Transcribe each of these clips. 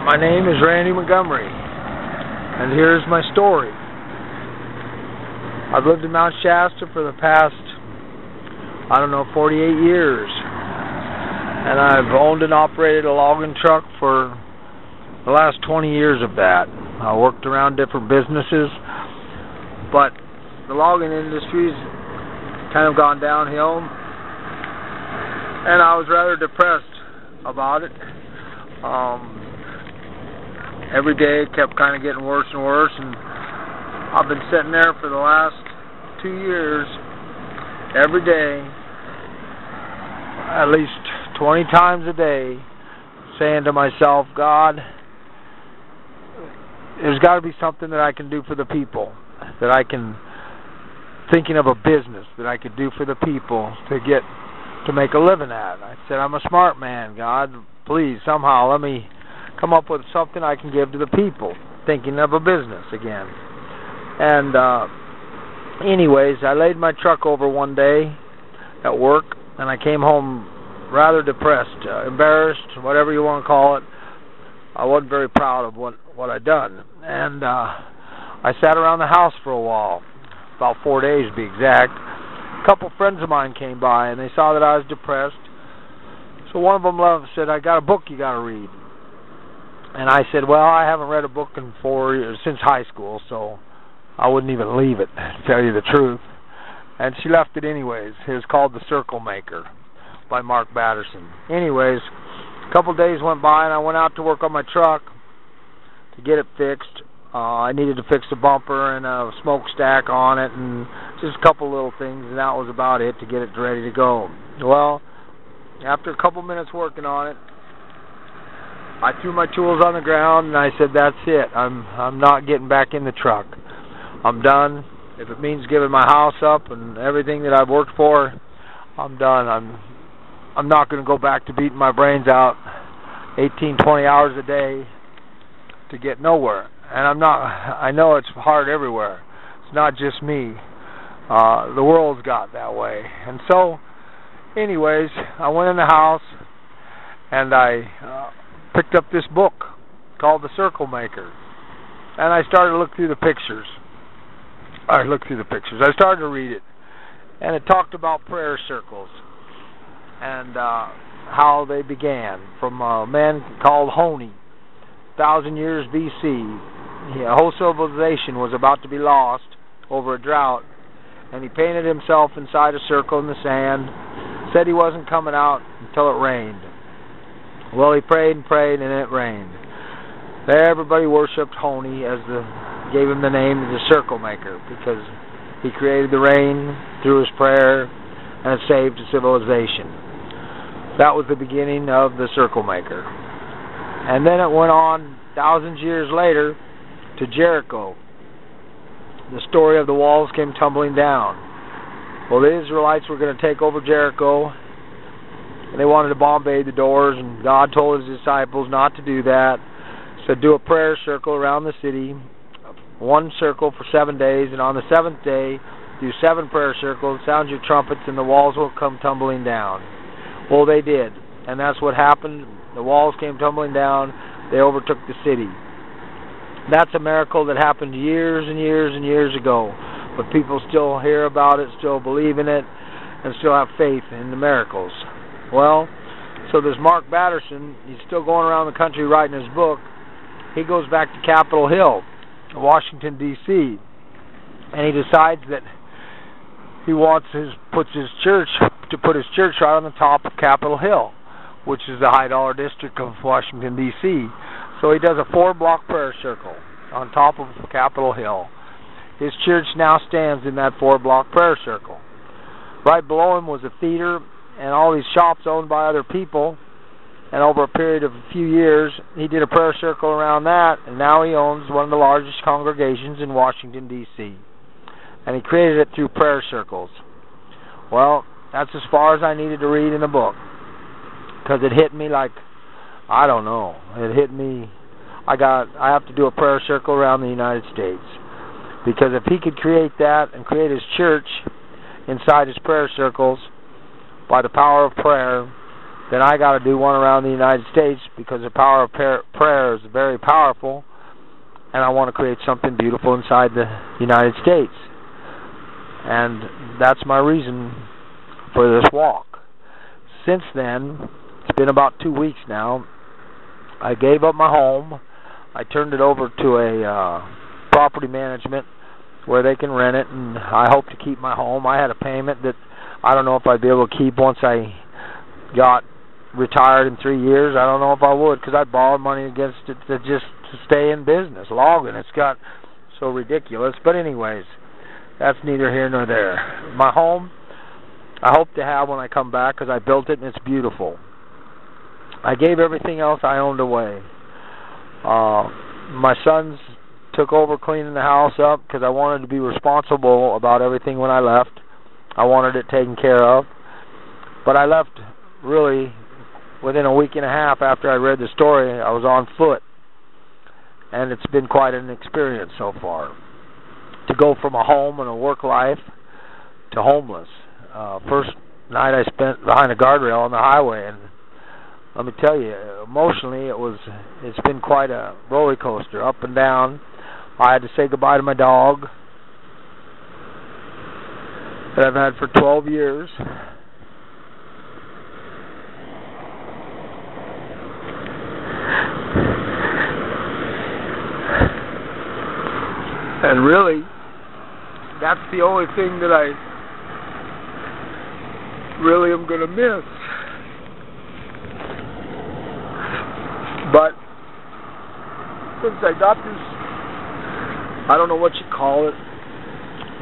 My name is Randy Montgomery, and here's my story. I've lived in Mount Shasta for the past, 48 years, and I've owned and operated a logging truck for the last 20 years of that. I worked around different businesses, but the logging industry's kind of gone downhill, and I was rather depressed about it. Every day it kept kind of getting worse and worse, and I've been sitting there for the last 2 years, every day, at least 20 times a day, saying to myself, God, there's got to be something that I can do for the people, that I can, thinking of a business that I could do for the people to make a living at. I said, I'm a smart man, God, please, somehow let me come up with something I can give to the people, thinking of a business again. And anyways, I laid my truck over one day at work, and I came home rather depressed, embarrassed, whatever you want to call it. I wasn't very proud of what I'd done. And I sat around the house for a while, about 4 days to be exact. A couple friends of mine came by, and they saw that I was depressed. So one of them said, I got a book you got to read. And I said, well, I haven't read a book in 4 years, since high school, so I wouldn't even leave it, to tell you the truth. And she left it anyways. It was called The Circle Maker by Mark Batterson. Anyways, a couple days went by, and I went out to work on my truck to get it fixed. I needed to fix the bumper and a smokestack on it, and just a couple little things, and that was about it to get it ready to go. Well, after a couple minutes working on it, I threw my tools on the ground, and I said, that's it. I'm not getting back in the truck. I'm done. If it means giving my house up and everything that I've worked for, I'm done. I'm not going to go back to beating my brains out 18, 20 hours a day to get nowhere. And I know it's hard everywhere. It's not just me. The world's got that way. And so, anyways, I went in the house, and I picked up this book called The Circle Maker, and I started to look through the pictures. I started to read it, and it talked about prayer circles and how they began from a man called Honey, 1,000 years B.C. A whole civilization was about to be lost over a drought, and he painted himself inside a circle in the sand, said he wasn't coming out until it rained. Well, he prayed and prayed, and it rained. Everybody worshipped Honey, gave him the name of the Circle Maker, because he created the rain through his prayer, and it saved a civilization. That was the beginning of the Circle Maker. And then it went on thousands of years later to Jericho. The story of the walls came tumbling down. Well, the Israelites were going to take over Jericho, and they wanted to bombard the doors, and God told his disciples not to do that. He said, do a prayer circle around the city, one circle for 7 days, and on the seventh day, do 7 prayer circles, sound your trumpets, and the walls will come tumbling down. Well, they did, and that's what happened. The walls came tumbling down. They overtook the city. That's a miracle that happened years and years and years ago, but people still hear about it, still believe in it, and still have faith in the miracles. Well, so there's Mark Batterson. He's still going around the country writing his book. He goes back to Capitol Hill, Washington, D.C., and he decides that he puts his church right on the top of Capitol Hill, which is the high-dollar district of Washington, D.C. So he does a 4-block prayer circle on top of Capitol Hill. His church now stands in that 4-block prayer circle. Right below him was a theater and all these shops owned by other people, and over a period of a few years, he did a prayer circle around that, and now he owns one of the largest congregations in Washington, D.C., and he created it through prayer circles. Well, that's as far as I needed to read in the book, because it hit me like, I don't know, it hit me, I have to do a prayer circle around the United States, because if he could create that and create his church inside his prayer circles by the power of prayer, then I got to do one around the United States, because the power of prayer is very powerful, and I want to create something beautiful inside the United States. And that's my reason for this walk. Since then, it's been about 2 weeks now, I gave up my home. I turned it over to a property management where they can rent it, and I hope to keep my home. I had a payment that I don't know if I'd be able to keep once I got retired in 3 years. I don't know if I would, because I borrowed money against it to stay in business. Logging, it's got so ridiculous. But anyways, that's neither here nor there. My home, I hope to have when I come back, because I built it and it's beautiful. I gave everything else I owned away. My sons took over cleaning the house up, because I wanted to be responsible about everything when I left. I wanted it taken care of. But I left really within a week and a half after I read the story. I was on foot. And it's been quite an experience so far. To go from a home and a work life to homeless. First night I spent behind a guardrail on the highway, and let me tell you, emotionally it's been quite a roller coaster, up and down. I had to say goodbye to my dog that I've had for 12 years. And really, that's the only thing that I really am going to miss. But since I got this, I don't know what you call it.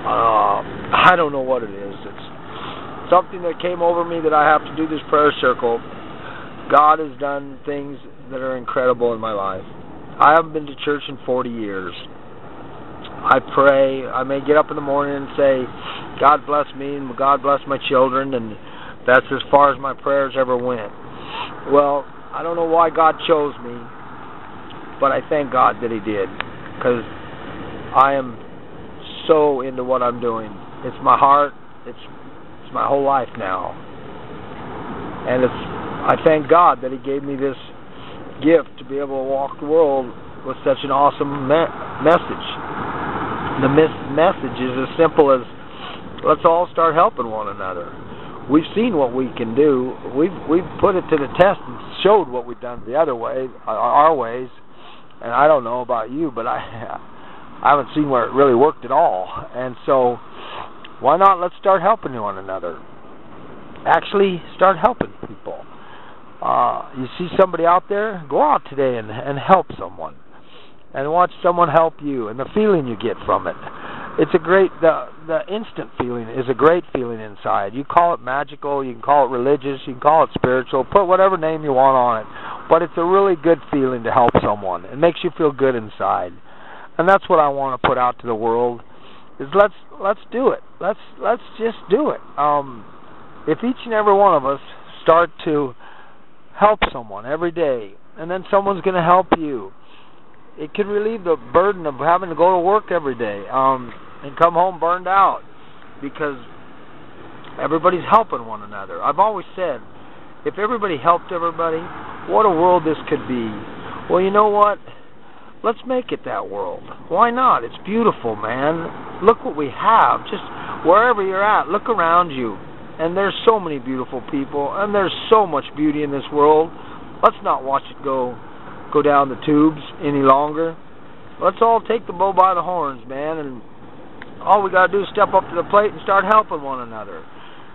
I don't know what it is. It's something that came over me that I have to do this prayer circle. God has done things that are incredible in my life. I haven't been to church in 40 years. I pray. I may get up in the morning and say, God bless me and God bless my children, and that's as far as my prayers ever went. Well, I don't know why God chose me, but I thank God that He did, because I am so into what I'm doing. It's my heart. It's my whole life now. And I thank God that He gave me this gift to be able to walk the world with such an awesome message. The message is as simple as, let's all start helping one another. We've seen what we can do. We've put it to the test and showed what we've done the other way, our ways. And I don't know about you, but I haven't seen where it really worked at all. And so, why not let's start helping one another? Actually, start helping people. You see somebody out there, go out today and help someone. And watch someone help you, and the feeling you get from it. It's a great, the instant feeling is a great feeling inside. You call it magical, you can call it religious, you can call it spiritual, put whatever name you want on it. But it's a really good feeling to help someone. It makes you feel good inside. And that's what I want to put out to the world, is let's do it. Let's just do it. If each and every one of us start to help someone every day, and then someone's going to help you, it could relieve the burden of having to go to work every day and come home burned out, because everybody's helping one another. I've always said, if everybody helped everybody, what a world this could be. Well, you know what? Let's make it that world. Why not? It's beautiful, man. Look what we have. Just wherever you're at, look around you. And there's so many beautiful people, and there's so much beauty in this world. Let's not watch it go down the tubes any longer. Let's all take the bull by the horns, man, and all we got to do is step up to the plate and start helping one another.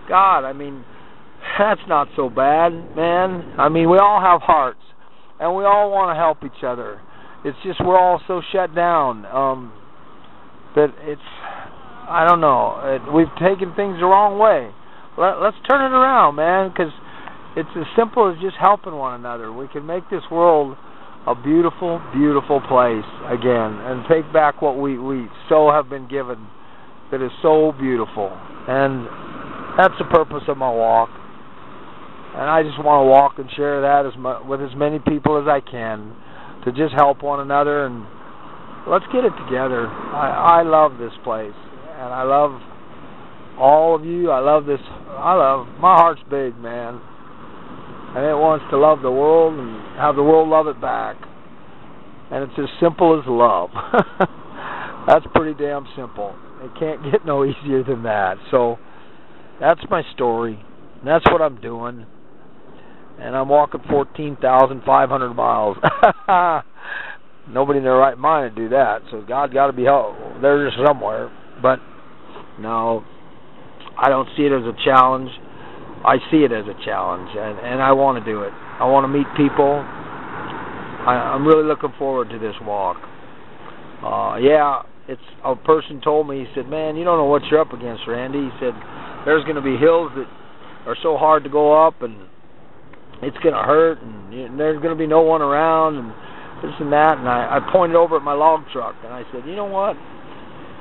God, I mean, that's not so bad, man. I mean, we all have hearts, and we all want to help each other. It's just we're all so shut down that it's, I don't know, we've taken things the wrong way. Let's turn it around, man, because it's as simple as just helping one another. We can make this world a beautiful, beautiful place again, and take back what we so have been given that is so beautiful. And that's the purpose of my walk. And I just want to walk and share that with as many people as I can, to just help one another, and let's get it together. I love this place, and I love all of you. I love this. My heart's big, man. and it wants to love the world and have the world love it back. And it's as simple as love. That's pretty damn simple. It can't get no easier than that. So that's my story. And that's what I'm doing. And I'm walking 14,500 miles. Nobody in their right mind to do that. So God got to be there somewhere. But no, I don't see it as a challenge. I see it as a challenge, and I want to do it. I want to meet people. I'm really looking forward to this walk. It's a person told me, he said, man, you don't know what you're up against, Randy. He said, there's going to be hills that are so hard to go up, and it's going to hurt, and there's going to be no one around, and this and that. And I pointed over at my log truck, and I said, you know what?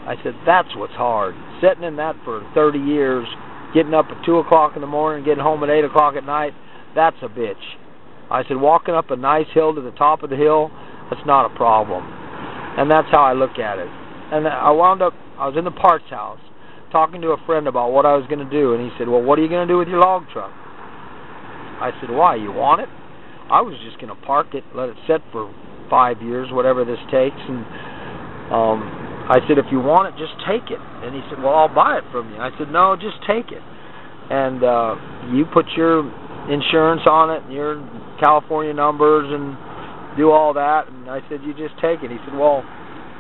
I said, that's what's hard. Sitting in that for 30 years, getting up at 2 o'clock in the morning, getting home at 8 o'clock at night, that's a bitch. I said, walking up a nice hill to the top of the hill, that's not a problem. And that's how I look at it. And I was in the parts house talking to a friend about what I was going to do, and he said, well, what are you going to do with your log truck? I said, why, you want it? I was just going to park it, let it sit for 5 years, whatever this takes, and I said, if you want it, just take it. And he said, well, I'll buy it from you. I said, no, just take it. And you put your insurance on it and your California numbers and do all that. And I said, you just take it. He said, well,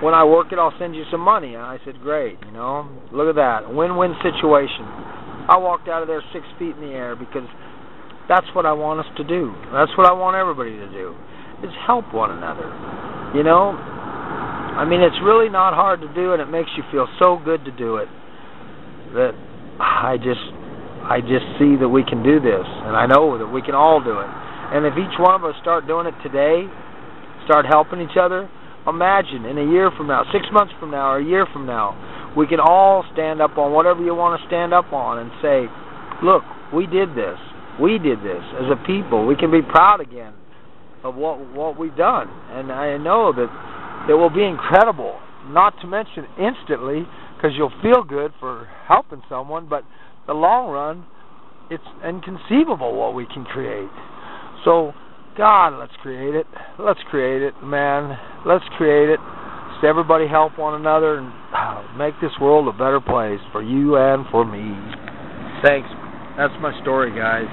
when I work it, I'll send you some money. And I said, great, look at that, a win-win situation. I walked out of there 6 feet in the air because that's what I want us to do. That's what I want everybody to do, is help one another. I mean, it's really not hard to do, and it makes you feel so good to do it that I just see that we can do this, and I know that we can all do it. And if each one of us start doing it today, start helping each other, imagine in a year from now, 6 months from now, or a year from now, we can all stand up on whatever you want to stand up on and say, look, we did this. We did this as a people. We can be proud again of what we've done. And I know that it will be incredible, not to mention instantly, because you'll feel good for helping someone, but the long run, it's inconceivable what we can create. So, God, let's create it. Let's create it, man. Let's create it. Let's everybody help one another and make this world a better place for you and for me. Thanks. That's my story, guys.